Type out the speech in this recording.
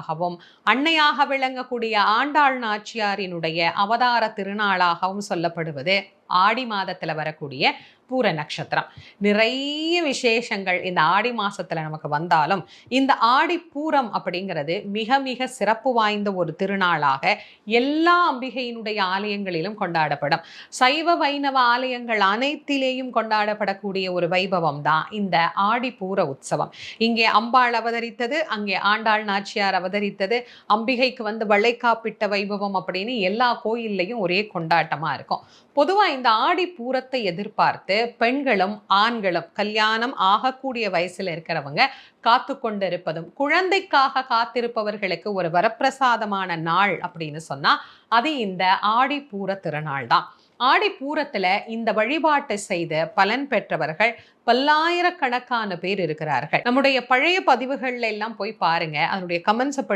ஆகவும் அன்னையாக விளங்கக்கூடிய ஆண்டாள் நாச்சியாரினுடைய அவதார திருநாளாகவும் சொல்லப்படுவது ஆடி மாதத்துல வரக்கூடிய பூர நட்சத்திரம். நிறைய விசேஷங்கள் இந்த ஆடி மாசத்துல நமக்கு வந்தாலும் இந்த ஆடி பூரம் அப்படிங்கிறது மிக மிக சிறப்பு வாய்ந்த ஒரு திருநாளாக எல்லா அம்பிகையினுடைய ஆலயங்களிலும் கொண்டாடப்படும். சைவ வைணவ ஆலயங்கள் அனைத்திலேயும் கொண்டாடப்படக்கூடிய ஒரு வைபவம் தான் இந்த ஆடி பூர உற்சவம். இங்கே அம்பாள் அவதரித்தது, அங்கே ஆண்டாள் நாச்சியார் அவதரித்தது, அம்பிகைக்கு வளைகாப்பிட்ட வைபவம் அப்படின்னு எல்லா கோயில்லையும் ஒரே கொண்டாட்டமா இருக்கும். பொதுவா இந்த ஆடி பூரத்தை எதிர்பார்த்து பெண்களும் ஆண்களும் கல்யாணம் ஆகக்கூடிய வயசுல இருக்கிறவங்க காத்து கொண்டு இருப்பதும், குழந்தைக்காக காத்திருப்பவர்களுக்கு ஒரு வரப்பிரசாதமான நாள் அப்படின்னு சொன்னா அது இந்த ஆடி பூர திருநாள் தான். ஆடி பூரத்துல இந்த வழிபாட்டை செய்து பலன் பெற்றவர்கள் பல்லாயிரக்கணக்கான பேர் இருக்கிறார்கள். நம்முடைய பழைய பதிவுகள்ல எல்லாம் போய் பாருங்க, அதனுடைய கமெண்ட்ஸ்